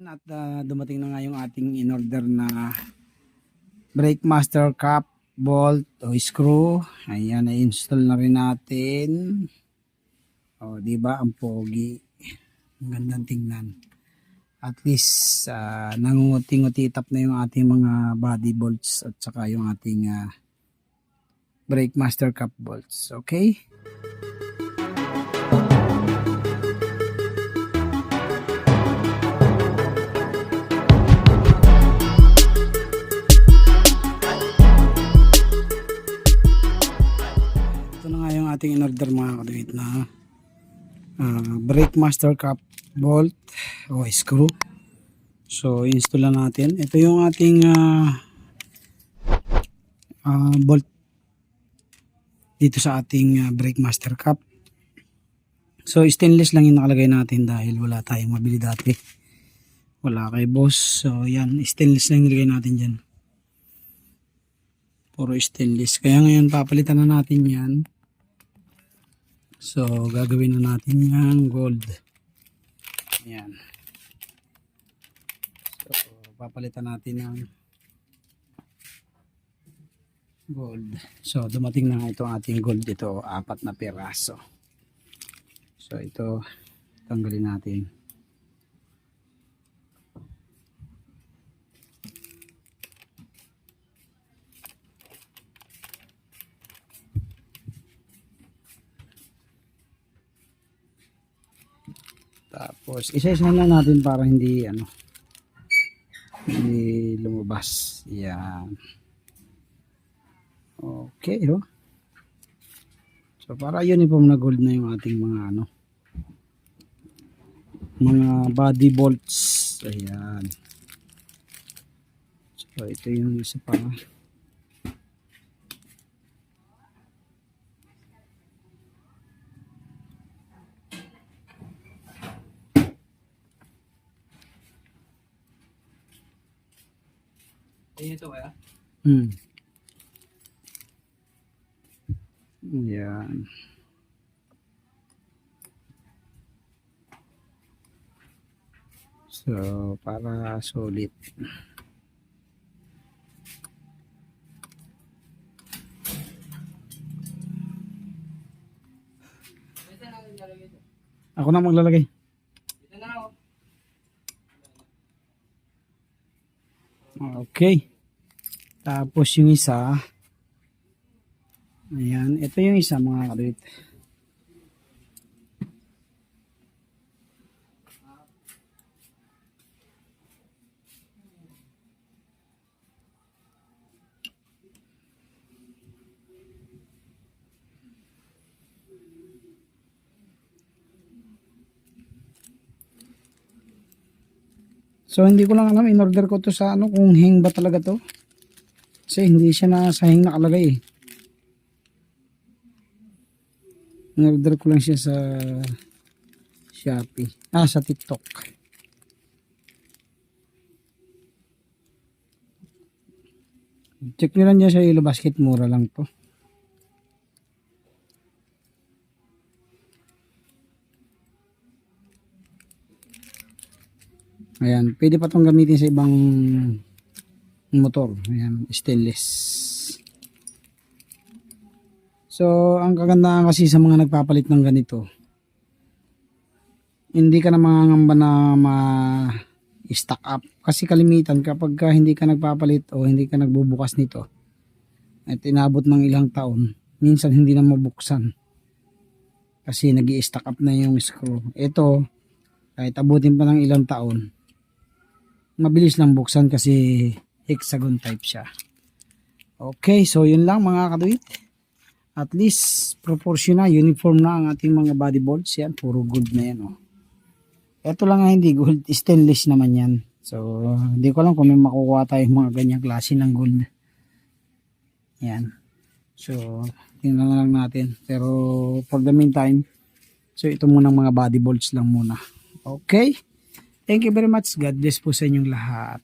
At dumating na nga yung ating in-order na brake master cap, bolt o screw. Ayan, na-install na rin natin. O, di ba ang pogi? Ang gandang tingnan. At least nangunguti-ngutitap na yung ating mga body bolts at saka yung ating brake master cap bolts. Okay? Ito na nga yung ating in-order mga kadawit na brake master cap bolt o screw. So install na natin. Ito yung ating bolt dito sa ating brake master cap. So stainless lang yung nakalagay natin dahil wala tayong mabili dati. Wala kay boss. So yan, stainless lang nilagay natin dyan. Puro stainless. Kaya ngayon papalitan na natin yan. So gagawin na natin yung gold. Ayan. So papalitan natin ng gold. So dumating na ito ating gold dito. 4 na piraso. So ito tanggalin natin. Tapos isa-isa na natin para hindi hindi lumabas. Yan. Okay, oh. So para uniform na gold na yung ating mga mga body bolts. Ayan. So ito yung isa pa. Ito kaya? Yan. So para solid. Ako na maglalagay. Ito na ako. Okay. Tapos yung isa. Ayan. Ito yung isa mga kadawit. So hindi ko lang alam, in-order ko to sa kung hang ba talaga to. Kasi hindi siya na sa hang nakalagay eh. In-order ko lang siya sa Shopee. Sa TikTok. Check nyo lang dyan sa Yellow Basket, mura lang to. Ayan, pwede pa itong gamitin sa ibang motor. Ayan, stainless. So, ang kagandahan kasi sa mga nagpapalit ng ganito, hindi ka na mangangamba na ma-stack up. Kasi kalimitan kapag hindi ka nagpapalit o hindi ka nagbubukas nito, at inabot ng ilang taon, minsan hindi na mabuksan. Kasi nag-i-stack up na yung screw. Ito, kahit abutin pa ng ilang taon, mabilis lang buksan kasi hexagon type siya. Okay, so yun lang mga kadawit. At least proportion na, uniform na ang ating mga body bolts. Yan, puro gold na yan. Ito lang nga hindi gold, stainless naman yan. So hindi ko alam kung may makukuha tayong mga ganyang klase ng gold. Yan. So tingnan lang natin. Pero for the meantime, so ito munang mga body bolts lang muna. Okay. Thank you very much. God bless po sa inyong lahat.